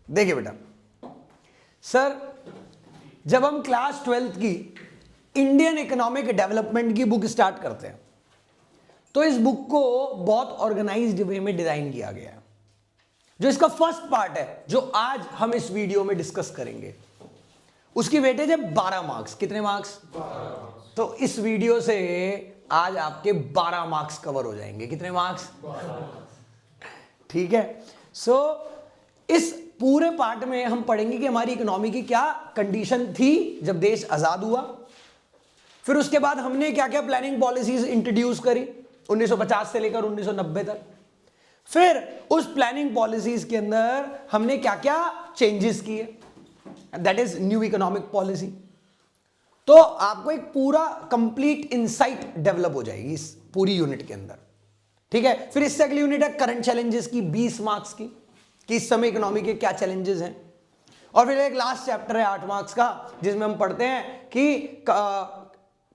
देखिए बेटा, सर जब हम क्लास 12th की इंडियन इकोनॉमिक डेवलपमेंट की बुक स्टार्ट करते हैं तो इस बुक को बहुत ऑर्गेनाइज्ड वे में डिजाइन किया गया है। जो इसका फर्स्ट पार्ट है जो आज हम इस वीडियो में डिस्कस करेंगे, उसकी वेटेज है 12 मार्क्स। कितने मार्क्स? 12। तो इस वीडियो से आज आपके 12 मार्क्स कवर हो जाएंगे। कितने मार्क्स? 12। ठीक है। सो इस पूरे पार्ट में हम पढ़ेंगे कि हमारी इकोनॉमी की क्या कंडीशन थी जब देश आजाद हुआ, फिर उसके बाद हमने क्या क्या प्लानिंग पॉलिसीज इंट्रोड्यूस करी 1950 से लेकर 1990 तक, फिर उस प्लानिंग पॉलिसीज के अंदर हमने क्या क्या चेंजेस किए, that is new economic policy. तो आपको एक पूरा कंप्लीट इंसाइट डेवलप हो जाएगी इस पूरी यूनिट के अंदर। ठीक है। फिर इससे अगली यूनिट है करंट चैलेंजेस की, 20 मार्क्स की, कि इस समय इकोनॉमी के क्या चैलेंजेस हैं। और फिर एक लास्ट चैप्टर है 8 मार्क्स का, जिसमें हम पढ़ते हैं कि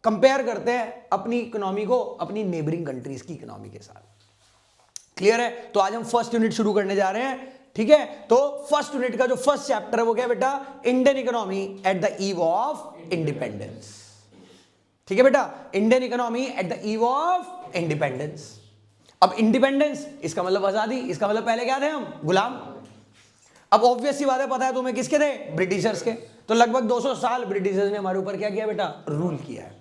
कंपेयर करते हैं अपनी इकोनॉमी को अपनी नेबरिंग कंट्रीज की इकोनॉमी के साथ। क्लियर है? तो आज हम फर्स्ट यूनिट शुरू करने जा रहे हैं। ठीक है। तो फर्स्ट यूनिट का जो फर्स्ट चैप्टर है वो क्या है बेटा? Indian economy at the eve of independence. ठीक है बेटा, Indian economy at the eve of independence. अब इंडिपेंडेंस इसका मतलब आजादी, इसका मतलब पहले क्या थे हम? गुलाम। अब ऑब्वियस सी बात है, पता है तुम्हें किसके थे? ब्रिटिशर्स के। तो लगभग 200 साल ब्रिटिशर्स ने हमारे ऊपर क्या किया बेटा? रूल किया है।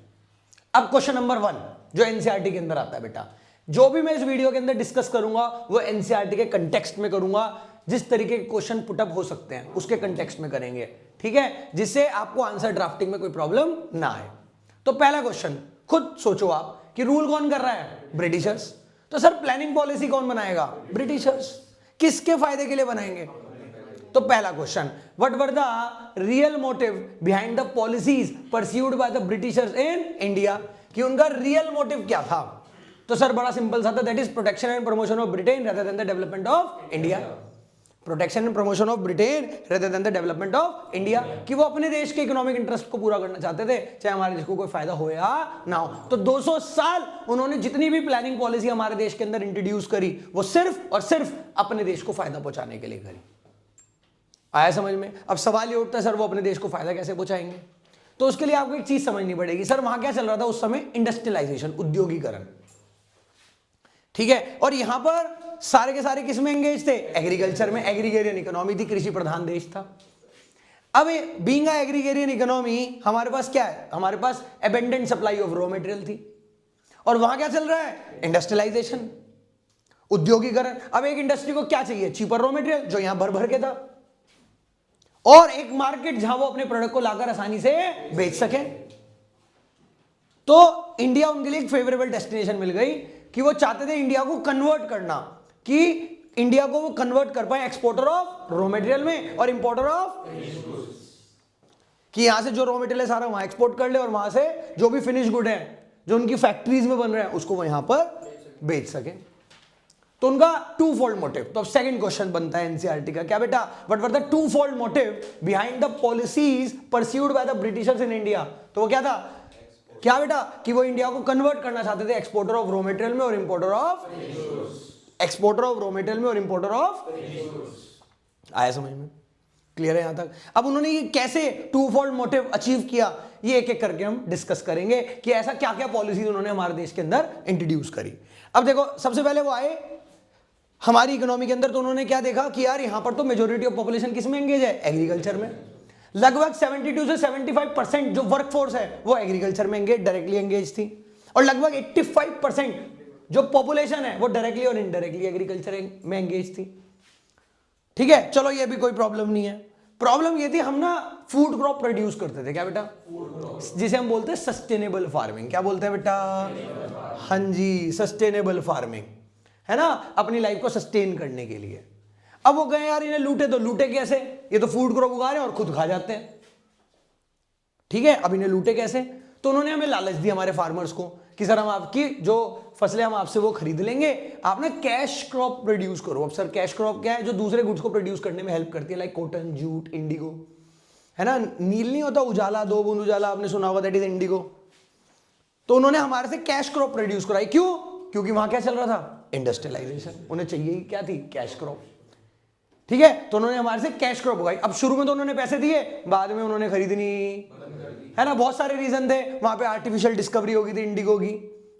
अब क्वेश्चन नंबर 1 जो एनसीईआरटी के अंदर आता है बेटा, जो भी मैं इस वीडियो के अंदर डिस्कस करूंगा वो एनसीईआरटी के कंटेक्स्ट में करूंगा। जिस तरीके के क्वेश्चन पुटअप हो सकते हैं उसके कंटेक्स्ट में करेंगे। ठीक है, जिससे आपको आंसर ड्राफ्टिंग में कोई प्रॉब्लम ना आए। तो पहला क्वेश्चन खुद सोचो आप कि रूल कौन कर रहा है? ब्रिटिशर्स। तो सर प्लानिंग पॉलिसी कौन बनाएगा? ब्रिटिशर्स। किसके फायदे के लिए बनाएंगे? तो पहला question, what were the real motive behind the policies pursued by the Britishers in India? कि उनका रियल मोटिव क्या था? तो सर बड़ा सिंपल सा था, that is protection and promotion of Britain rather than the development of India. Protection and promotion of Britain rather than the development of India, कि वो अपने देश के इकोनॉमिक इंटरेस्ट को पूरा करना चाहते थे, चाहे हमारे देश को कोई फायदा हो या ना हो। तो 200 साल उन्होंने जितनी भी प्लानिंग पॉलिसी हमारे देश के अंदर इंट्रोड्यूस करी वो सिर्फ और सिर्फ अपने देश को फायदा पहुंचाने के लिए करी। आया समझ में? अब सवाल ये उठता है, सर वो अपने देश को फायदा कैसे पहुंचाएंगे? तो उसके लिए आपको एक चीज समझनी पड़ेगी। सर वहां क्या चल रहा था उस समय? इंडस्ट्रियलाइजेशन, उद्योगीकरण। ठीक है। और यहां पर सारे के सारे किस में एंगेज थे? एग्रीकल्चर में। एग्रीगेरियन इकोनॉमी थी, कृषि प्रधान देश था। अब बीइंग एग्रीगेरियन इकोनॉमी हमारे पास क्या है? हमारे पास abundant supply of raw material थी। और वहां क्या चल रहा है? इंडस्ट्रियलाइजेशन, उद्योगीकरण। अब एक इंडस्ट्री को क्या चाहिए? चीपर रॉ मटेरियल जो यहां भर भर के था, और एक मार्केट जहां वो अपने प्रोडक्ट को लाकर आसानी से बेच सके। तो इंडिया उनके लिए एक फेवरेबल डेस्टिनेशन मिल गई कि वो चाहते थे इंडिया को कन्वर्ट करना, कि इंडिया को वो कन्वर्ट कर पाए एक्सपोर्टर ऑफ रॉ मटेरियल में और इंपोर्टर ऑफ, कि यहां से जो रॉ मटेरियल है सारा वहां एक्सपोर्ट कर ले और वहां से जो भी फिनिश गुड है जो उनकी फैक्ट्रीज में बन रहे हैं उसको वो यहां पर बेच सके। तो उनका टू फोल्ड मोटिव। तो अब सेकंड क्वेश्चन बनता है एनसीईआरटी का, क्या बेटा? What were the two fold motive behind the policies pursued by the Britishers in India? तो वो क्या था? क्या बेटा? कि वो इंडिया को कन्वर्ट करना चाहते थे एक्सपोर्टर ऑफ रॉ मटेरियल में और importer of, exporter of raw material में और इंपोर्टर ऑफ। आया समझ में? क्लियर है यहां तक? अब उन्होंने ये कैसे टू फोल्ड मोटिव अचीव किया, ये एक एक करके हम डिस्कस करेंगे कि ऐसा क्या क्या पॉलिसीज उन्होंने हमारे देश के अंदर इंट्रोड्यूस करी। अब देखो, सबसे पहले वो आए हमारी इकोनॉमी के अंदर, तो उन्होंने क्या देखा कि यार यहां पर तो मेजॉरिटी ऑफ पॉपुलेशन किस में एंगेज है? एग्रीकल्चर में। लगभग 72 से 75% जो वर्क फोर्स है वो एग्रीकल्चर में एंगेज, डायरेक्टली एंगेज थी। और लगभग 85% जो पॉपुलेशन है वो डायरेक्टली और इनडायरेक्टली एग्रीकल्चर में एंगेज थी। ठीक है, चलो ये भी कोई प्रॉब्लम नहीं है। प्रॉब्लम ये थी हम ना फूड क्रॉप प्रोड्यूस करते थे, क्या बेटा? जिसे हम बोलते हैं सस्टेनेबल फार्मिंग। क्या बोलते हैं बेटा? हाँ जी, सस्टेनेबल फार्मिंग, है ना, अपनी लाइफ को सस्टेन करने के लिए। अब वो गए यार इन्हें लूटे, तो लूटे कैसे? ये तो फूड क्रॉप उगा रहे हैं और खुद खा जाते हैं। ठीक है, अब इन्हें लूटे कैसे? तो उन्होंने हमें लालच दी हमारे फार्मर्स को कि सर हम आपकी जो फसलें हम आपसे वो खरीद लेंगे, आप ना कैश क्रॉप प्रोड्यूस करो। अब सर कैश क्रॉप क्या है? जो दूसरे गुड्स को प्रोड्यूस करने में हेल्प करती है, लाइक कॉटन, जूट, इंडिगो, है ना। नील नहीं होता, उजाला, 2 बूंद उजाला आपने सुना होगा, दैट इज इंडिगो। तो उन्होंने हमारे से कैश क्रॉप प्रोड्यूस कराई। क्यों? क्योंकि वहां क्या चल रहा था? इंडस्ट्रियलाइजेशन। उन्हें चाहिए क्या थी? Cash crop. ठीक है, तो उन्होंने हमारे से कैश क्रॉप उगाई। अब शुरू में तो उन्होंने पैसे दिए, बाद में उन्होंने खरीदनी, है ना, बहुत सारे रीजन थे। वहां पे आर्टिफिशियल डिस्कवरी हो गई थी इंडिगो की,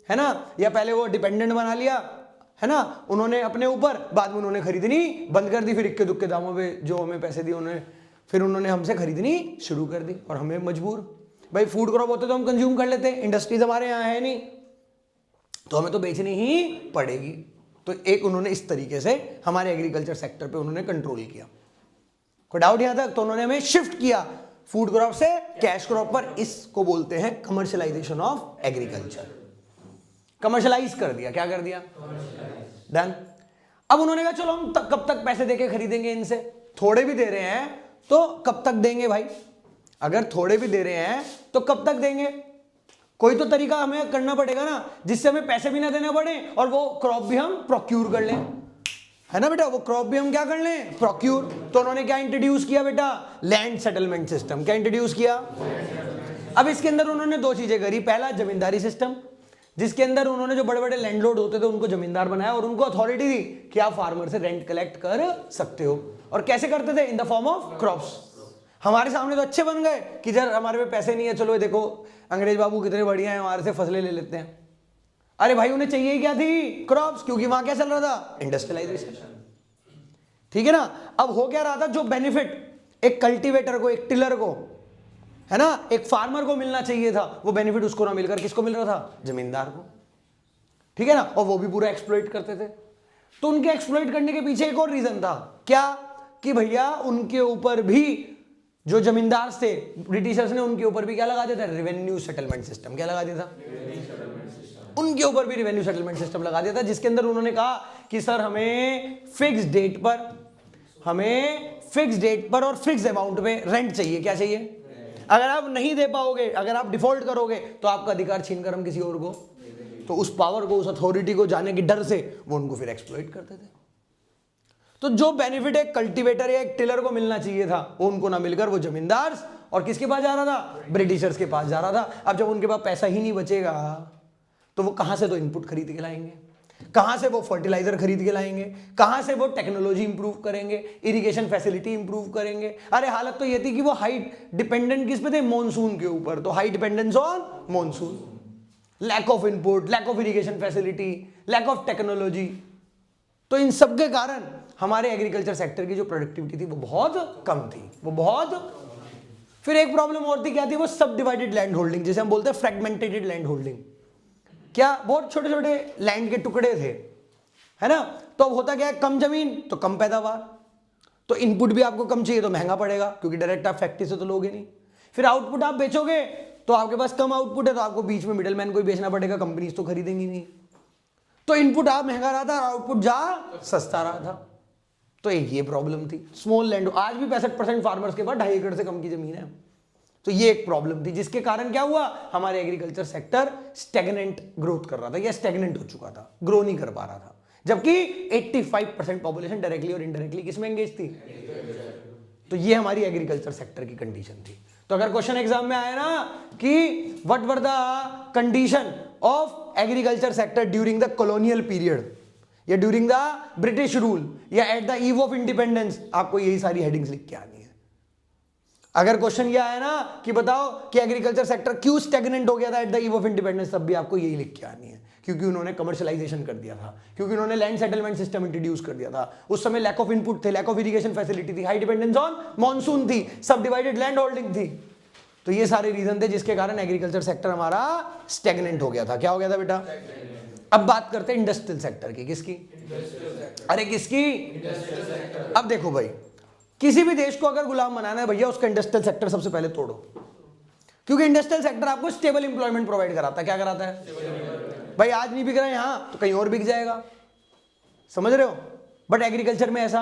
है ना, या पहले वो डिपेंडेंट बना लिया, है ना, उन्होंने अपने ऊपर, बाद में उन्होंने खरीदनी बंद कर दी, फिर इक्के दुक्के दामों पे जो हमें पैसे दिए उन्होंने, फिर उन्होंने हमसे खरीदनी शुरू कर दी और हमें मजबूर। भाई फूड क्रॉप होते तो हम कंज्यूम कर लेते, इंडस्ट्रीज हमारे यहाँ है नहीं, तो हमें तो बेचनी ही पड़ेगी। तो एक उन्होंने इस तरीके से हमारे एग्रीकल्चर सेक्टर पे उन्होंने कंट्रोल किया। कोई डाउट यहां तक? तो उन्होंने हमें शिफ्ट किया फूड क्रॉप से कैश क्रॉप पर। इसको बोलते हैं कमर्शियलाइजेशन ऑफ एग्रीकल्चर। कमर्शियलाइज कर दिया, क्या कर दिया? डन। अब उन्होंने कहा चलो हम कब तक पैसे देके खरीदेंगे इनसे, थोड़े भी दे रहे हैं तो कब तक देंगे भाई, अगर थोड़े भी दे रहे हैं तो कब तक देंगे, कोई तो तरीका हमें करना पड़ेगा ना जिससे हमें पैसे भी ना देने पड़े और वो क्रॉप भी हम प्रोक्यूर कर लें, है ना बेटा, वो क्रॉप भी हम क्या कर लें, प्रोक्यूर। तो उन्होंने क्या इंट्रोड्यूस किया बेटा? Land settlement system. क्या इंट्रोड्यूस किया? अब इसके अंदर उन्होंने दो चीजें करी। पहला जमींदारी सिस्टम, जिसके अंदर उन्होंने जो बड़े बड़े लैंडलॉर्ड होते थे उनको जमींदार बनाया और उनको अथॉरिटी दी कि आप फार्मर से रेंट कलेक्ट कर सकते हो। और कैसे करते थे? In the form of crops. हमारे सामने तो अच्छे बन गए कि जब हमारे पे पैसे नहीं है, चलो देखो अंग्रेज बाबू कितने बढ़िया हैं, हमारे से फसलें ले लेते हैं। अरे भाई उन्हें चाहिए क्या थी? क्रॉप्स, क्योंकि वहां क्या चल रहा था? इंडस्ट्रियलाइजेशन। ठीक है ना। अब हो क्या रहा था, जो बेनिफिट एक कल्टीवेटर को, एक टिलर को, है ना, एक फार्मर को मिलना चाहिए था, वो बेनिफिट उसको ना मिलकर किसको मिल रहा था? जमींदार को। ठीक है ना। और वो भी पूरा एक्सप्लॉइट करते थे। तो उनके एक्सप्लॉइट करने के पीछे एक और रीजन था, क्या? कि भैया उनके ऊपर भी जो जमींदार थे, ब्रिटिशर्स ने उनके ऊपर भी क्या लगा दिया था? Revenue settlement system. क्या लगा दिया था? उनके ऊपर भी रेवेन्यू सेटलमेंट सिस्टम लगा दिया था, जिसके अंदर उन्होंने कहा कि सर हमें फिक्स डेट पर और फिक्स अमाउंट पे रेंट चाहिए। क्या चाहिए? अगर आप नहीं दे पाओगे, अगर आप डिफॉल्ट करोगे तो आपका अधिकार छीनकर हम किसी और को, तो उस पावर को, उस अथॉरिटी को जाने के डर से वो उनको फिर एक्सप्लॉइट करते थे। तो जो बेनिफिट एक कल्टीवेटर या एक टिलर को मिलना चाहिए था वो उनको ना मिलकर वो जमींदार और किसके पास जा रहा था? ब्रिटिशर्स के पास जा रहा था। अब जब उनके पास पैसा ही नहीं बचेगा तो वो कहां से तो इनपुट खरीद के लाएंगे, कहां से वो फर्टिलाइजर खरीद के लाएंगे, कहां से वो टेक्नोलॉजी इंप्रूव करेंगे, इरिगेशन फैसिलिटी इंप्रूव करेंगे। अरे हालत तो ये थी कि वो हाई डिपेंडेंट किस पे थे? मॉनसून के ऊपर। तो high dependence on monsoon, lack of input, lack of irrigation facility, lack of technology. तो इन सब के कारण हमारे एग्रीकल्चर सेक्टर की जो प्रोडक्टिविटी थी वो बहुत कम थी, वो बहुत। फिर एक प्रॉब्लम और थी, क्या थी? वो सब डिवाइडेड लैंड होल्डिंग, जिसे हम बोलते हैं फ्रेगमेंटेड लैंड होल्डिंग। क्या? बहुत छोटे छोटे लैंड के टुकड़े थे, है ना। तो अब होता क्या है, कम जमीन तो कम पैदावार, तो इनपुट भी आपको कम चाहिए तो महंगा पड़ेगा, क्योंकि डायरेक्ट आप फैक्ट्री से तो लोगे नहीं। फिर आउटपुट आप बेचोगे तो आपके पास कम आउटपुट है, तो आपको बीच में मिडलमैन को ही बेचना पड़ेगा, कंपनीज तो खरीदेंगी नहीं। तो इनपुट आप महंगा रहा था और आउटपुट जा सस्ता रहा था। तो एक ये प्रॉब्लम थी। स्मॉल लैंड, आज भी 65% फार्मर्स के पास 2.5 एकड़ से कम की जमीन है। तो ये एक प्रॉब्लम थी, जिसके कारण क्या हुआ, हमारे एग्रीकल्चर सेक्टर स्टैग्नेंट ग्रोथ कर रहा था या स्टैग्नेंट हो चुका था, ग्रो नहीं कर पा रहा था। जबकि 85% पॉपुलेशन डायरेक्टली और इनडायरेक्टली किसमें एंगेज थी? तो ये हमारी एग्रीकल्चर सेक्टर की कंडीशन थी। तो अगर क्वेश्चन एग्जाम में आया ना कि what were the condition of agriculture sector during the colonial period या ड्यूरिंग द ब्रिटिश रूल या at the eve of independence, आपको यही सारी हेडिंग्स लिख के आनी है। अगर क्वेश्चन ये आया ना कि बताओ कि एग्रीकल्चर सेक्टर क्यों स्टैग्नेंट हो गया था at the eve of independence, तब भी आपको यही लिख के आनी है, क्योंकि उन्होंने कमर्शियलाइजेशन कर दिया था, क्योंकि उन्होंने लैंड सेटलमेंट सिस्टम इंट्रोड्यूस कर दिया था। उस समय लैक ऑफ इनपुट थे, लैक ऑफ इरिगेशन फैसिलिटी थी, हाई डिपेंडेंस ऑन मॉनसून थी, सब डिवाइडेड लैंड होल्डिंग थी। तो ये सारे रीजन थे जिसके कारण एग्रीकल्चर सेक्टर हमारा स्टैग्नेंट हो गया था। क्या हो गया था बेटा? अब बात करते हैं इंडस्ट्रियल सेक्टर की। किसकी? अरे किसकी? अब देखो भाई, किसी भी देश को अगर गुलाम बनाना है भैया, उसका इंडस्ट्रियल सेक्टर सबसे पहले तोड़ो, क्योंकि इंडस्ट्रियल सेक्टर आपको स्टेबल इंप्लॉयमेंट प्रोवाइड कराता है। क्या कराता है भाई? आज नहीं बिक रहा है यहां तो कहीं और बिक जाएगा, समझ रहे हो। बट एग्रीकल्चर में ऐसा,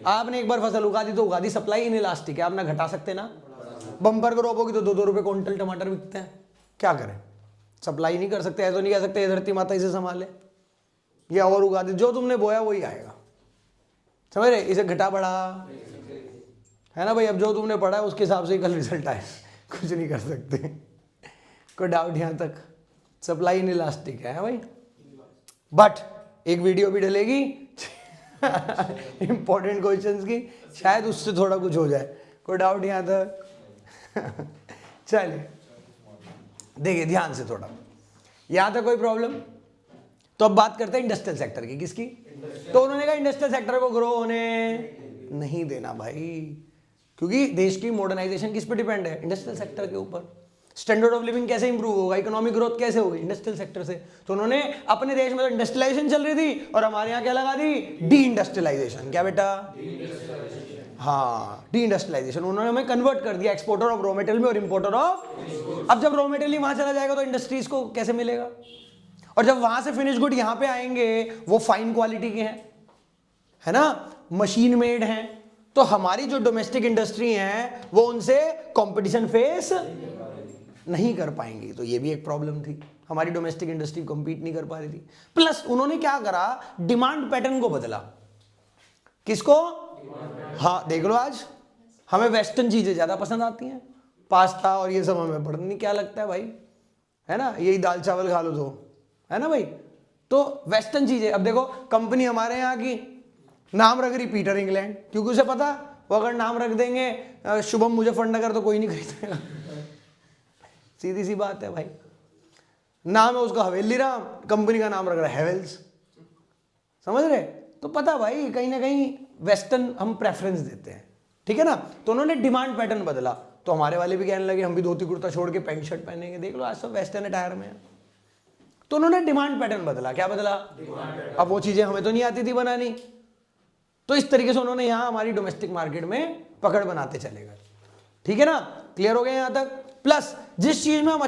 आपने एक बार फसल उगा दी तो उगा दी, सप्लाई इनइलास्टिक है, आप ना घटा सकते ना। बम्पर क्रॉप होगी तो 2-2 रुपए क्विंटल टमाटर बिकते हैं, क्या करें, सप्लाई नहीं कर सकते। ऐसा नहीं कह सकते धरती माता इसे संभाले या और उगा दे, जो तुमने बोया वही आएगा, समझ रहे। इसे घटा बढ़ा है ना भाई, अब जो तुमने पढ़ा है उसके हिसाब से ही कल रिजल्ट आए, कुछ नहीं कर सकते। कोई डाउट यहां तक? सप्लाई इनइलास्टिक है भाई। बट एक वीडियो भी डलेगी इंपॉर्टेंट क्वेश्चंस की शायद उससे थोड़ा कुछ हो जाए, कोई डाउट यहाँ तक? चलिए देखिए ध्यान से थोड़ा, यहाँ तक कोई प्रॉब्लम? तो अब बात करते हैं इंडस्ट्रियल सेक्टर की। किसकी? तो उन्होंने कहा इंडस्ट्रियल सेक्टर को ग्रो होने नहीं देना भाई, क्योंकि देश की मॉडर्नाइजेशन किस पे डिपेंड है? इंडस्ट्रियल सेक्टर के ऊपर। स्टैंडर्ड ऑफ लिविंग कैसे इंप्रूव होगा, इकोनॉमिक ग्रोथ कैसे होगी? इंडस्ट्रियल सेक्टर से। तो उन्होंने अपने देश में तो इंडस्ट्रियलाइजेशन चल रही थी और हमारे यहाँ क्या लगा दी? D industrialisation. क्या बेटा? हाँ, डी इंडस्ट्रियलाइजेशन। उन्होंने हमें कन्वर्ट कर दिया एक्सपोर्टर ऑफ रॉ मटेरियल में और इंपोर्टर ऑफ। अब जब रॉ मटेरियल वहां चला जाएगा तो इंडस्ट्रीज को कैसे मिलेगा? और जब वहां से फिनिश गुड यहां पे आएंगे वो फाइन क्वालिटी के हैं, है ना, मशीन मेड हैं, तो हमारी जो डोमेस्टिक इंडस्ट्री है वो उनसे कंपटीशन फेस नहीं कर पाएंगी। तो ये भी एक प्रॉब्लम थी, हमारी डोमेस्टिक इंडस्ट्री कंपीट नहीं कर पा रही थी। प्लस उन्होंने क्या करा? डिमांड पैटर्न को बदला। किसको? हाँ देख लो, आज हमें वेस्टर्न चीजें ज्यादा पसंद आती हैं, पास्ता और ये सब हमें पता नहीं क्या लगता है भाई, है ना, यही दाल चावल खा लो तो, है ना भाई। तो वेस्टर्न चीजें, अब देखो कंपनी हमारे यहाँ की नाम रख रही पीटर इंग्लैंड, क्योंकि उसे पता वो अगर नाम रख देंगे शुभम मुजफ्फरनगर तो कोई नहीं खरीदेगा। सीधी सी बात है भाई, नाम है उसका हवेली राम, कंपनी का नाम रख रहा है हेवेल्स। समझ रहे? तो पता भाई कहीं ना कहीं वेस्टर्न हम प्रेफरेंस देते हैं, ठीक है ना। तो उन्होंने डिमांड पैटर्न बदला, तो हमारे वाले भी कहने लगे हम भी धोती कुर्ता छोड़ के पैंट शर्ट पहनेंगे, देख लो आज सब वेस्टर्न अटायर में है। तो उन्होंने डिमांड पैटर्न बदला। क्या बदला? अब वो चीजें हमें तो नहीं आती थी बनानी, तो इस तरीके से उन्होंने यहां हमारी डोमेस्टिक मार्केट में पकड़ बनाते चले गए। ठीक है ना, क्लियर हो गए यहां तक? प्लस जिस चीज में हम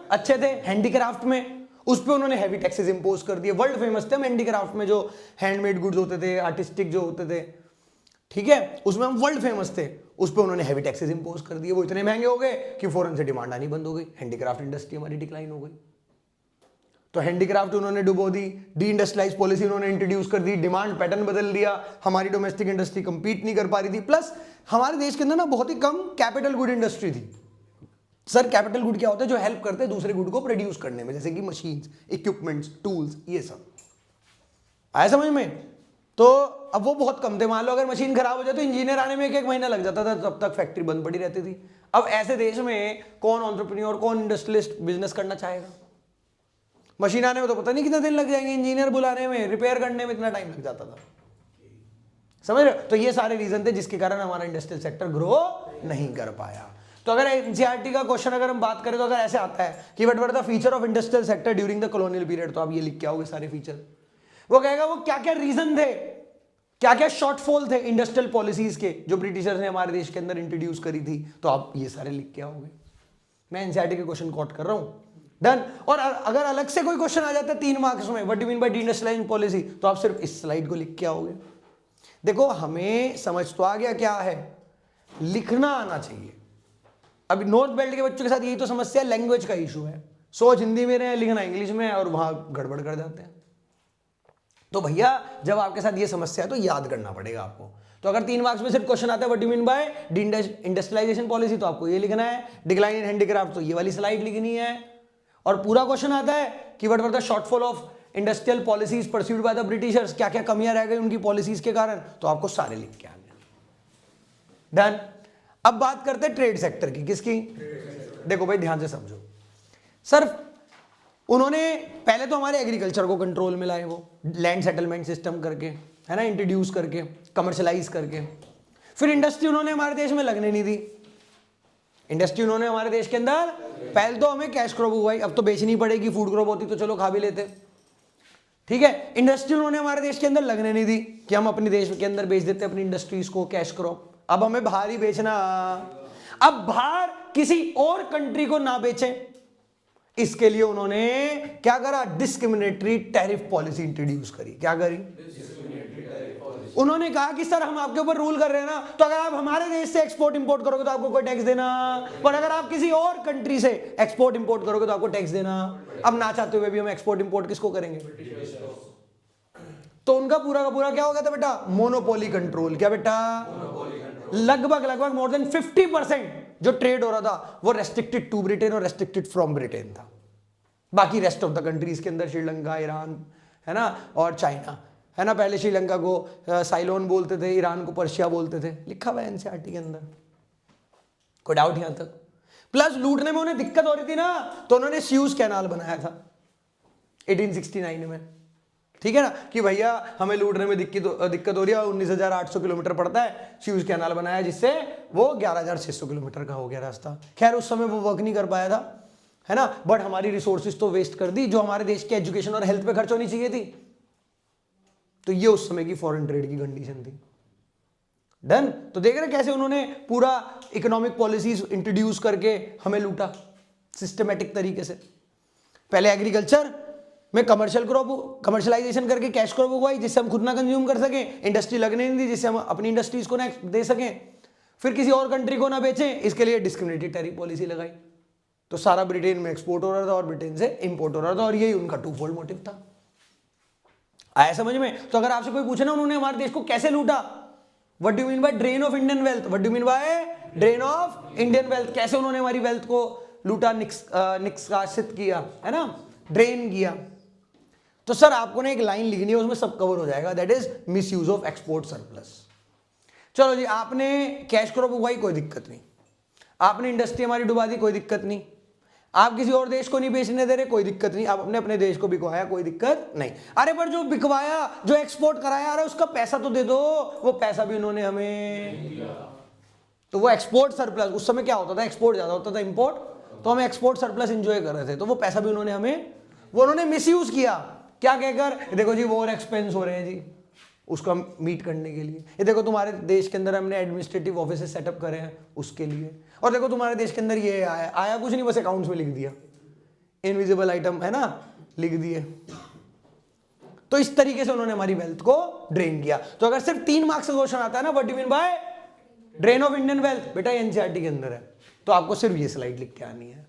अच्छे थे, हैंडीक्राफ्ट में, उस पे उन्होंने हैवी टैक्सेस इंपोज कर दिए। वर्ल्ड फेमस थे हम हैंडीक्राफ्ट में, जो हैंडमेड गुड्स होते थे, आर्टिस्टिक जो होते थे, ठीक है, उसमें हम वर्ल्ड फेमस थे। उस पे उन्होंने हैवी टैक्सेस इंपोज कर दिए, वो इतने महंगे हो गए कि फॉरेन से डिमांड आनी बंद हो गई, हैंडीक्राफ्ट इंडस्ट्री हमारी डिक्लाइन हो गई। तो हैंडीक्राफ्ट उन्होंने डुबो दी, डी इंडस्ट्रियलाइज पॉलिसी उन्होंने इंट्रोड्यूस कर दी, डिमांड पैटर्न बदल दिया, हमारी डोमेस्टिक इंडस्ट्री कंपीट नहीं कर पा रही थी। प्लस हमारे देश के अंदर ना बहुत ही कम कैपिटल गुड इंडस्ट्री थी। सर कैपिटल गुड क्या होता है? जो हेल्प करते हैं दूसरे गुड को प्रोड्यूस करने में, जैसे कि मशीन्स, इक्विपमेंट्स, टूल्स, ये सब। आया समझ में? तो अब वो बहुत कम थे। मान लो अगर मशीन खराब हो जाए तो इंजीनियर आने में एक महीना लग जाता था, तब तक फैक्ट्री बंद पड़ी रहती थी। अब ऐसे देश में कौन एंटरप्रेन्योर, कौन इंडस्ट्रियलिस्ट बिजनेस करना चाहेगा? मशीन आने में तो पता नहीं कितने दिन लग जाएंगे, इंजीनियर बुलाने में, रिपेयर करने में इतना टाइम लग जाता था। समझ रहे? तो ये सारे रीजन थे जिसके कारण हमारा इंडस्ट्रियल सेक्टर ग्रो नहीं कर पाया। तो अगर एनसीईआरटी का क्वेश्चन अगर हम बात करें तो अगर ऐसे आता है कि what were the feature of industrial sector during the colonial period, तो आप ये लिख के आओगे सारे फीचर। वो कहेगा वो क्या क्या रीजन थे, क्या क्या शॉर्टफॉल थे इंडस्ट्रियल पॉलिसीज के जो ब्रिटिशर्स ने हमारे देश के अंदर इंट्रोड्यूस करी थी, तो आप ये सारे लिख के आओगे। मैं एनसीईआरटी के क्वेश्चन कोट कर रहा हूं, डन। और अगर अलग से कोई क्वेश्चन आ जाता है 3 मार्क्स में, what do mean by deindustrialization policy, तो आप सिर्फ इस स्लाइड को लिख के आओगे। देखो हमें समझ तो आ गया क्या है, लिखना आना चाहिए। अभी नॉर्थ बेल्ट के बच्चों के साथ यही तो समस्या है, लैंग्वेज का इशू है। सोच हिंदी में रहे, लिखना इंग्लिश में है, और वहां गड़बड़ कर जाते हैं। तो भैया जब आपके साथ ये समस्या है तो याद करना पड़ेगा आपको। तो अगर 3 मार्क्स में सिर्फ क्वेश्चन आता है what do mean by industrialization policy, तो आपको ये लिखना है। डिक्लाइन इन हैंडीक्राफ्ट, तो ये वाली स्लाइड लिखनी है। और पूरा क्वेश्चन आता है कि what were the shortfall of industrial policies pursued by the Britishers, क्या क्या कमियां रह गई उनकी पॉलिसीज के कारण, तो आपको सारे लिख के आने। डन। अब बात करते हैं ट्रेड सेक्टर की। किसकी? देखो भाई ध्यान से समझो। सर उन्होंने पहले तो हमारे एग्रीकल्चर को कंट्रोल में लाए, वो लैंड सेटलमेंट सिस्टम करके, है ना, इंट्रोड्यूस करके, कमर्शलाइज करके। फिर इंडस्ट्री उन्होंने हमारे देश में लगने नहीं दी। इंडस्ट्री उन्होंने हमारे देश के अंदर, पहले तो हमें कैश क्रॉप हुआ, अब तो बेचनी पड़ेगी, फूड क्रॉप होती तो चलो खा भी लेते, ठीक है। इंडस्ट्री उन्होंने हमारे देश के अंदर लगने नहीं दी कि हम अपने देश के अंदर बेच देते अपनी इंडस्ट्रीज को कैश क्रॉप। अब हमें बाहर ही बेचना, अब बाहर किसी और कंट्री को ना बेचें, इसके लिए उन्होंने क्या करा? डिस्क्रिमिनेटरी टैरिफ पॉलिसी इंट्रोड्यूस करी। क्या करी? उन्होंने कहा कि सर हम आपके ऊपर रूल कर रहे हैं ना, तो अगर आप हमारे देश से एक्सपोर्ट इंपोर्ट करोगे तो आपको कोई टैक्स देना, पर अगर आप किसी और कंट्री से एक्सपोर्ट इंपोर्ट करोगे तो आपको टैक्स देना। अब ना चाहते हुए भी हम एक्सपोर्ट इंपोर्ट किसको करेंगे? तो उनका पूरा का पूरा क्या हो गया था बेटा? Monopoly control. क्या बेटा? लगभग मोर देन 50% जो ट्रेड हो रहा था वो रेस्ट्रिक्टेड टू ब्रिटेन और रेस्ट्रिक्टेड फ्रॉम ब्रिटेन था। बाकी रेस्ट ऑफ द कंट्रीज के अंदर, श्रीलंका, ईरान, है ना, और चाइना, है ना। पहले श्रीलंका को साइलोन बोलते थे, ईरान को पर्शिया बोलते थे, लिखा हुआ है एनसीईआरटी के अंदर, कोई डाउट यहां तक। प्लस लूटने में उन्हें दिक्कत हो रही थी ना, तो उन्होंने स्यूज कैनाल बनाया था 1869 में, ठीक है ना, कि भैया हमें लूटने में दिक्कत हो रही है, 19,800 किलोमीटर पड़ता है, स्यूज कैनाल बनाया जिससे वो 11,600 किलोमीटर का हो गया रास्ता। खैर उस समय वो वर्क नहीं कर पाया था, है ना, बट हमारी रिसोर्सेज तो वेस्ट कर दी जो हमारे देश के एजुकेशन और हेल्थ पे खर्च होनी चाहिए थी। तो ये उस समय की फॉरेन ट्रेड की कंडीशन थी। डन। तो देख रहे कैसे उन्होंने पूरा इकोनॉमिक पॉलिसीज इंट्रोड्यूस करके हमें लूटा सिस्टमेटिक तरीके से। पहले एग्रीकल्चर में कमर्शियलाइजेशन करके कैश क्रॉप उगवाई जिससे हम खुद ना कंज्यूम कर सकें, इंडस्ट्री लगने नहीं दी जिससे हम अपनी इंडस्ट्रीज को ना दे सकें, फिर किसी और कंट्री को ना बेचें, इसके लिए डिस्क्रिमिनेटरी टैरिफ पॉलिसी लगाई। तो सारा ब्रिटेन में एक्सपोर्ट हो रहा था और ब्रिटेन से इंपोर्ट हो रहा था, और यही उनका टू फोल्ड मोटिव था। आया समझ में? तो अगर आपसे कोई पूछे ना उन्होंने हमारे देश को कैसे लूटा, what do you mean by drain of Indian wealth, what do you mean by drain of Indian wealth, कैसे उन्होंने हमारी वेल्थ को लूटा, निष्कासित किया, है ना, ड्रेन किया। तो सर आपको ना एक लाइन लिखनी है, उसमें सब कवर हो जाएगा, that is miss use of export surplus. चलो जी, आपने कैश क्रॉप उगाई, कोई दिक्कत नहीं, आपने इंडस्ट्री हमारी डुबा दी, कोई दिक्कत नहीं, आप किसी और देश को नहीं बेचने दे रहे, कोई दिक्कत नहीं, आप अपने देश को बिकवाया, कोई दिक्कत नहीं। अरे पर जो बिकवाया, जो एक्सपोर्ट कराया, अरे उसका पैसा तो दे दो, वो पैसा भी उन्होंने हमें, तो वो एक्सपोर्ट सरप्लस, उस समय क्या होता था, एक्सपोर्ट ज्यादा होता था, इंपोर्ट, तो हम एक्सपोर्ट सरप्लस एंजॉय कर रहे थे, तो वो पैसा भी उन्होंने हमें, वो उन्होंने मिसयूज किया, क्या कहकर, देखो जी वॉर एक्सपेंस हो रहे हैं जी, उसको मीट करने के लिए, ये देखो तुम्हारे देश के अंदर हमने एडमिनिस्ट्रेटिव ऑफिस सेटअप करे हैं उसके लिए, और देखो तुम्हारे देश के अंदर ये आया कुछ नहीं, बस अकाउंट्स में लिख दिया, इनविजिबल आइटम, है ना, लिख दिए। तो इस तरीके से उन्होंने हमारी वेल्थ को ड्रेन किया। तो अगर सिर्फ 3 मार्क्स का क्वेश्चन आता है ना, what do you mean by drain of Indian wealth, बेटा एनसीईआरटी के अंदर है, तो आपको सिर्फ ये स्लाइड लिख के आनी है,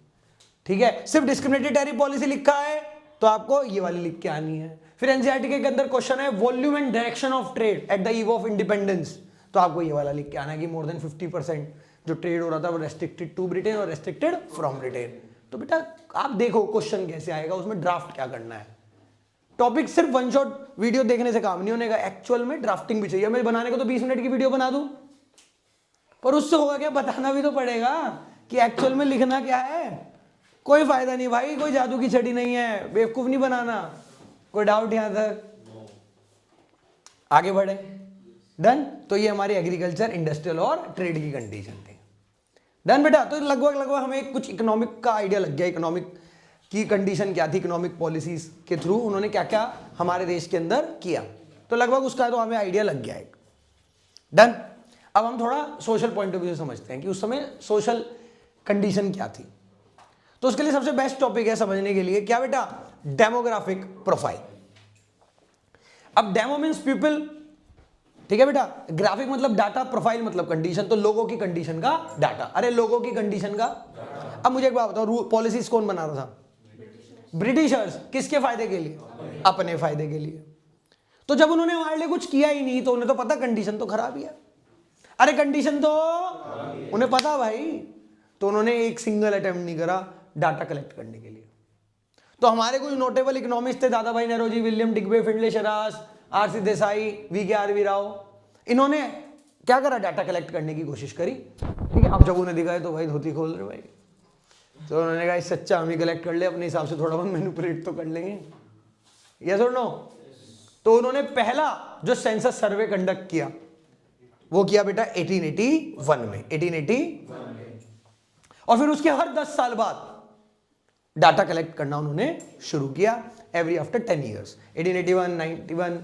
ठीक है। सिर्फ डिस्क्रिमिनेटरी टैरिफ पॉलिसी लिखा है तो आपको ये वाली लिख के आनी है। फिर एनसीईआरटी के अंदर क्वेश्चन है volume and direction of trade at the eve of independence, तो आपको ये वाला लिख के आना है कि मोर देन 50% जो ट्रेड हो रहा था वो रेस्ट्रिक्टेड टू ब्रिटेन और रेस्ट्रिक्टेड फ्रॉम ब्रिटेन। तो बेटा आप देखो क्वेश्चन कैसे आएगा, उसमें ड्राफ्ट क्या करना है। टॉपिक सिर्फ वन शॉट वीडियो देखने से काम नहीं होने का, एक्चुअल में ड्राफ्टिंग भी चाहिए। मैं बनाने को तो 20 मिनट की वीडियो बना दूं, पर उससे होगा क्या, बताना भी तो पड़ेगा कि एक्चुअल में लिखना क्या है। कोई फायदा नहीं भाई, कोई जादू की छड़ी नहीं है, बेवकूफ नहीं बनाना। कोई डाउट यहां तक? आगे बढ़े। डन। तो ये हमारी एग्रीकल्चर, इंडस्ट्रियल और ट्रेड की कंडीशन थी। डन बेटा। तो लगभग हमें कुछ इकोनॉमिक का आइडिया लग गया, इकोनॉमिक की कंडीशन क्या थी, इकोनॉमिक पॉलिसीज के थ्रू उन्होंने क्या क्या हमारे देश के अंदर किया, तो लगभग उसका तो हमें आइडिया लग गया एक। डन। अब हम थोड़ा सोशल पॉइंट ऑफ व्यू से समझते हैं कि उस समय सोशल कंडीशन क्या थी। तो उसके लिए सबसे बेस्ट टॉपिक है समझने के लिए, क्या बेटा, डेमोग्राफिक प्रोफाइल। अब डेमो मीन्स पीपल, ठीक है बेटा, ग्राफिक मतलब डाटा, प्रोफाइल मतलब कंडीशन, तो लोगों की कंडीशन का डाटा। अरे लोगों की कंडीशन का। अब मुझे एक बात बताओ, पॉलिसीज कौन बना रहा था? ब्रिटिशर्स। किसके फायदे के लिए? अपने फायदे के लिए। तो जब उन्होंने हमारे लिए कुछ किया ही नहीं, तो उन्हें तो पता कंडीशन तो खराब ही है। अरे कंडीशन तो उन्हें पता भाई, तो उन्होंने एक सिंगल अटेम्प्ट नहीं करा डाटा कलेक्ट करने के लिए। तो हमारे कुछ नोटेबल इकोनॉमिस्ट थे, Dadabhai Naoroji, William Digby, Findlay Shirras, R C Desai, V K Rao, इन्होंने क्या करा, डाटा कलेक्ट करने की कोशिश करी। ठीक है। अब जब उन्हें दिखाए तो भाई धोती खोल रहे भाई, तो उन्होंने कहा सच्चा हम ही कलेक्ट कर ले, अपने हिसाब से थोड़ा बहुत मैनिपुलेट तो कर लेंगे, यस और नो। तो उन्होंने पहला जो सेंसस सर्वे कंडक्ट किया वो किया बेटा 1881 में, 1881, और फिर उसके हर 10 साल बाद डाटा कलेक्ट करना उन्होंने शुरू किया, every after 10 years. 1881, 91,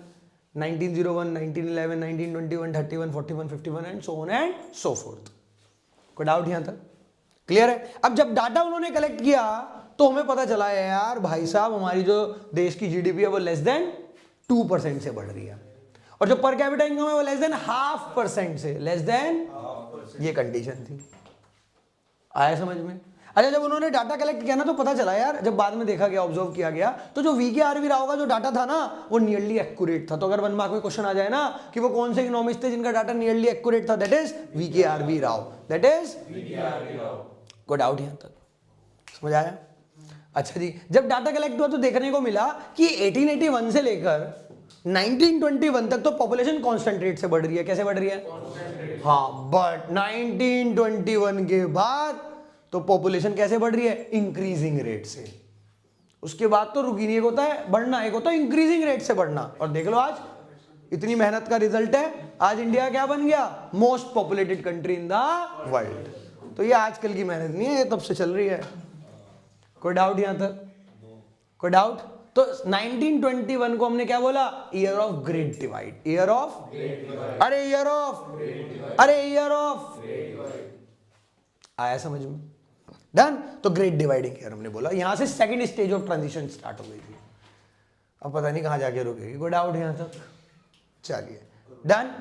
1901, 1911, 1921, 31, 41, 51 and so on and so fourth. कोई डाउट यहां तक? क्लियर है? अब जब डाटा उन्होंने कलेक्ट किया तो हमें पता चला है यार भाई साहब, हमारी जो देश की जीडीपी है वो लेस देन 2% से बढ़ रही है, और जो पर कैपिटा इनकम है वो लेस देन 0.5% से, लेस देन, ये कंडीशन थी। आया समझ में? अच्छा, जब उन्होंने डाटा कलेक्ट किया ना तो पता चला यार, जब बाद में देखा गया, ऑब्जर्व किया गया, तो जो वीके राव का जो डाटा था ना वो नियरली एक्यूरेट था। तो अगर 1 मार्क में क्वेश्चन आ जाए ना कि वो कौन से इकोनॉमिस्ट थे जिनका डाटा नियरली एक्यूरेट था, that is V K Rao, that is V K Rao. कोई डाउट यहां तक? समझ आया? अच्छा जी, जब डाटा कलेक्ट हुआ तो देखने को मिला कि 1881 से लेकर 1921 तक तो पॉपुलेशन कांस्टेंट रेट से बढ़ रही है। कैसे बढ़ रही है? हाँ, बट 1921 के बाद तो पॉपुलेशन कैसे बढ़ रही है? इंक्रीजिंग रेट से। उसके बाद तो रुकी नहीं, एक होता है बढ़ना, एक होता है इंक्रीजिंग रेट से बढ़ना। और देख लो आज इतनी मेहनत का रिजल्ट है, आज इंडिया क्या बन गया? Most populated country in the world. तो ये आजकल की मेहनत नहीं है, ये तब से चल रही है। कोई डाउट यहां तक? कोई डाउट? तो 1921 को हमने क्या बोला? Year of great divide. Year of, अरे ईयर ऑफ, अरे ईयर ऑफ, आया समझ में? डन। तो ग्रेट डिवाइडिंग ईयर हमने बोला। यहां से second stage of transition start हो गई थी। अब पता नहीं कहां जाके रुकेगी। कोई डाउट यहां तक? चलिए डन।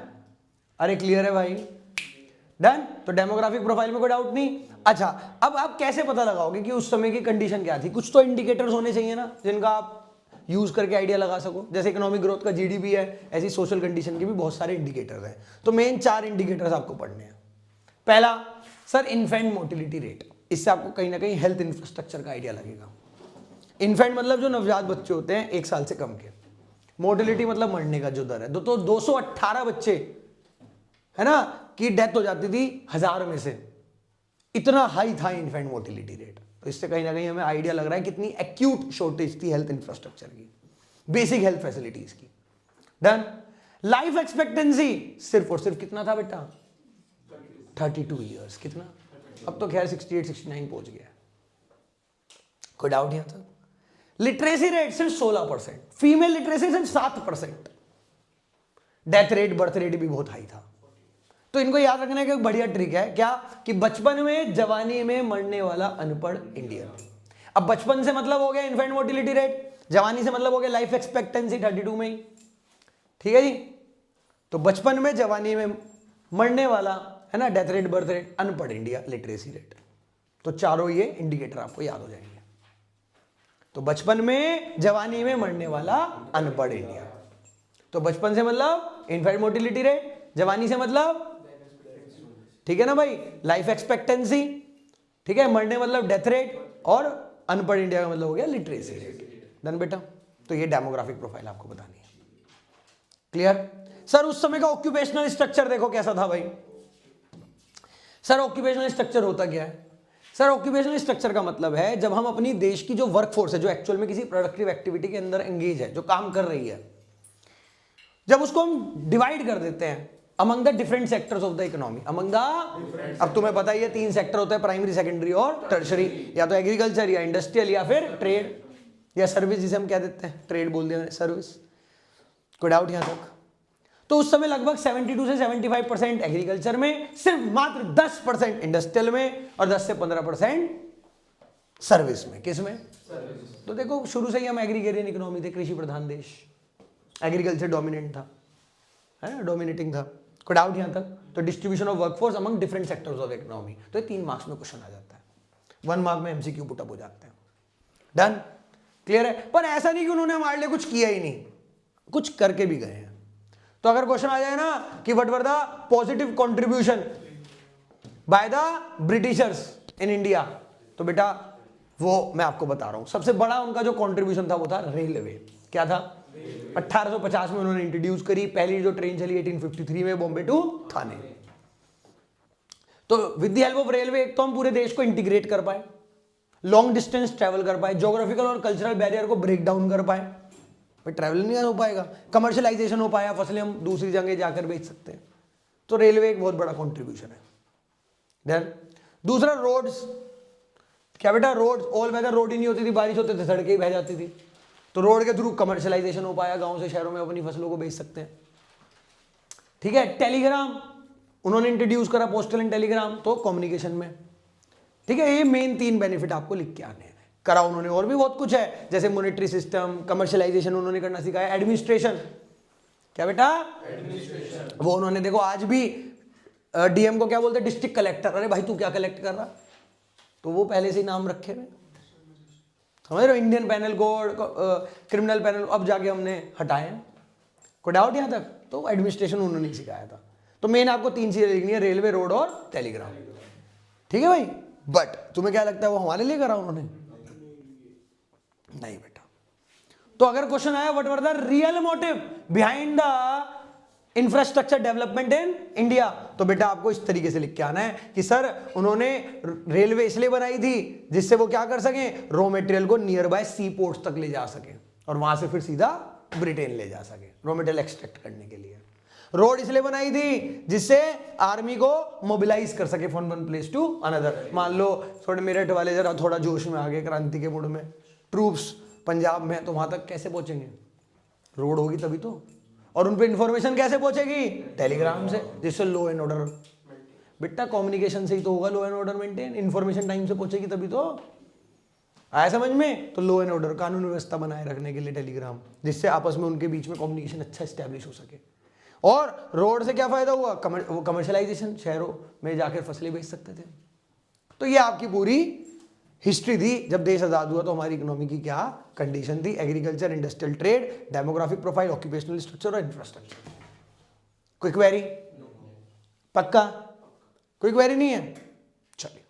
अरे क्लियर है भाई? डन। तो डेमोग्राफिक प्रोफाइल में कोई डाउट नहीं। अच्छा, अब आप कैसे पता लगाओगे कि उस समय की कंडीशन क्या थी? कुछ तो इंडिकेटर्स होने चाहिए ना, जिनका आप यूज करके आइडिया लगा सको। जैसे इकोनॉमिक ग्रोथ का जीडीपी है, ऐसी सोशल कंडीशन के भी बहुत सारे इंडिकेटर्स हैं। तो मेन 4 इंडिकेटर्स आपको पढ़ने हैं। पहला सर, इन्फेंट मोटिलिटी रेट। इससे आपको कहीं ना कहीं हेल्थ इंफ्रास्ट्रक्चर का आइडिया लगेगा। इन्फेंट मतलब जो नवजात बच्चे होते हैं 1 साल से कम के। मोटिलिटी मतलब मरने का जो दर है। तो 218 बच्चे है ना की डेथ हो जाती थी 1000 में से। इतना हाई था इन्फेंट मोटिलिटी रेट। तो इससे कहीं ना कहीं हमें आइडिया लग रहा है कितनी एक्यूट शॉर्टेज थी हेल्थ इंफ्रास्ट्रक्चर की, बेसिक हेल्थ फैसिलिटीज की। डन। लाइफ एक्सपेक्टेंसी सिर्फ और सिर्फ कितना था बेटा? 32 ईयर्स। कितना? अब तो खैर 68 69 पहुंच गया। कोई डाउट यहां तक? लिटरेसी रेट सिर्फ 16%, फीमेल लिटरेसी सिर्फ 7%। डेथ रेट, बर्थ रेट भी बहुत हाई था। तो इनको याद रखने का एक बढ़िया ट्रिक है क्या, कि बचपन में जवानी में मरने वाला अनपढ़ इंडियन। अब बचपन से मतलब हो गया इन्फेंट मोर्टिलिटी रेट, जवानी से मतलब हो गया लाइफ एक्सपेक्टेंसी 32 में ही। ठीक है जी। तो बचपन में जवानी में मरने वाला है ना, डेथ रेट, बर्थ रेट, अनपढ़ इंडिया, लिटरेसी रेट। तो चारों ये इंडिकेटर आपको याद हो जाएंगे। तो बचपन में जवानी में मरने वाला अनपढ़ इंडिया। तो बचपन से मतलब इन्फेंट मोर्टिलिटी रेट, जवानी से मतलब, ठीक है ना भाई, लाइफ एक्सपेक्टेंसी, ठीक है, मरने मतलब डेथ रेट, और अनपढ़ इंडिया का मतलब हो गया लिटरेसी रेट। डन बेटा। तो ये डेमोग्राफिक प्रोफाइल आपको बतानी है। क्लियर? सर उस समय का ऑक्यूपेशनल स्ट्रक्चर देखो कैसा था भाई। सर ऑक्यूपेशनल स्ट्रक्चर होता क्या है? सर ऑक्यूपेशनल स्ट्रक्चर का मतलब है जब हम अपनी देश की जो वर्कफोर्स है, जो एक्चुअल में किसी प्रोडक्टिव एक्टिविटी के अंदर एंगेज है, जो काम कर रही है, जब उसको हम डिवाइड कर देते हैं among the different sectors of the economy, among the, अब तुम्हें पता ही है 3 सेक्टर होते हैं, प्राइमरी, सेकेंडरी और टर्शरी। या तो एग्रीकल्चर, या इंडस्ट्रियल, या फिर ट्रेड, या सर्विस, जिसे हम क्या देते हैं, ट्रेड बोल दिया, सर्विस। कोई डाउट यहां तक? तो उस समय लगभग 72 से 75% एग्रीकल्चर में, सिर्फ मात्र 10% इंडस्ट्रियल में, और 10 से 15% सर्विस में। किस में? तो देखो शुरू से ही हम एग्रीगेरियन इकोनॉमी थे, कृषि प्रधान देश, एग्रीकल्चर डोमिनेंट था, है ना, डोमिनेटिंग था। कोई डाउट यहां तक? तो distribution of workforce among different sectors of economy. तो ये 3 मार्क्स में क्वेश्चन आ जाता है, 1 मार्क में एमसीक्यू पुटअप हो जाते हैं। डन। क्लियर है? पर ऐसा नहीं कि उन्होंने हमारे लिए कुछ किया ही नहीं, कुछ करके भी गए हैं। तो अगर क्वेश्चन आ जाए ना कि what were the positive contribution by the Britishers in India, तो बेटा वो मैं आपको बता रहा हूं। सबसे बड़ा उनका जो कंट्रीब्यूशन था वो था रेलवे। क्या था? 1850 में उन्होंने इंट्रोड्यूस करी पहली जो ट्रेन चली 1853 में, बॉम्बे टू थाने। तो with the help of railway एक तो हम पूरे देश को इंटीग्रेट कर पाए, लॉन्ग डिस्टेंस ट्रेवल कर पाए, ज्योग्राफिकल और कल्चरल बैरियर को ब्रेक डाउन कर पाए। भाई ट्रैवल नहीं हो पाएगा, कमर्शियलाइजेशन हो पाया, फसलें हम दूसरी जगह जाकर बेच सकते हैं। तो रेलवे एक बहुत बड़ा कंट्रीब्यूशन है। देन दूसरा रोड्स। क्या बेटा? रोड्स, ऑल वेदर रोड ही नहीं होती थी, बारिश होते थे सड़कें ही बह जाती थी। तो रोड के थ्रू कमर्शियलाइजेशन हो पाया, गांव से शहरों में अपनी फसलों को बेच सकते हैं। ठीक है। टेलीग्राम उन्होंने इंट्रोड्यूस करा, पोस्टल एंड टेलीग्राम, तो कम्युनिकेशन में। ठीक है। ये मेन 3 बेनिफिट आपको लिख के आने हैं। करा उन्होंने और भी बहुत कुछ है, जैसे मॉनेटरी सिस्टम, कमर्शियलाइजेशन उन्होंने करना सिखाया, एडमिनिस्ट्रेशन। क्या बेटा? एडमिनिस्ट्रेशन। वो उन्होंने, देखो आज भी डीएम को क्या बोलते हैं? District collector. अरे भाई तू क्या कलेक्ट कर रहा? तो वो पहले से ही नाम रखे हुए, समझ रहे हो? Indian panel code, criminal panel, अब जाके हमने हटाए हैं। कोई डाउट यहां तक? तो एडमिनिस्ट्रेशन उन्होंने सिखाया था। तो मेन आपको 3 चीजें लिखनी है, रेलवे, रोड और टेलीग्राम। ठीक है भाई? बट तुम्हें क्या लगता है वो हमारे लिए करा उन्होंने? नहीं बेटा। तो अगर क्वेश्चन आया what were the real motive behind the infrastructure development in India, तो बेटा आपको इस तरीके से लिख के आना है कि सर उन्होंने रेलवे इसलिए बनाई थी जिससे वो क्या कर सके, रॉ मटेरियल को नियर बाय सी पोर्ट्स तक ले जा सके और वहां से फिर सीधा ब्रिटेन ले जा सके रॉ मटेरियल एक्सट्रैक्ट करने के लिए। रोड इसलिए बनाई थी जिससे आर्मी को मोबिलाइज कर सके from one place to another. मान लो थोड़े मेरठ वाले जरा थोड़ा जोश में आ गए, क्रांति के मूड में, ट्रूप्स पंजाब में, तो वहां तक कैसे पहुंचेंगे, रोड होगी तभी तो। और उन पे इंफॉर्मेशन कैसे पहुंचेगी, टेलीग्राम से, जिससे लो एंड ऑर्डर, बेटा कम्युनिकेशन से ही तो होगा law and order maintain, information time से पहुंचेगी तभी तो। आया समझ में? तो लो एंड ऑर्डर, कानून व्यवस्था बनाए रखने के लिए टेलीग्राम, जिससे आपस में उनके बीच में कम्युनिकेशन अच्छा स्टैब्लिश हो सके। और रोड से क्या फायदा हुआ, कमर्शलाइजेशन, शहरों में जाकर फसलें बेच सकते थे। तो ये आपकी पूरी हिस्ट्री थी, जब देश आजाद हुआ तो हमारी इकोनॉमी की क्या कंडीशन थी, agriculture, industrial, trade, demographic profile, occupational structure और इंफ्रास्ट्रक्चर। कोई क्वेरी? पक्का कोई क्वेरी नहीं है? चलिए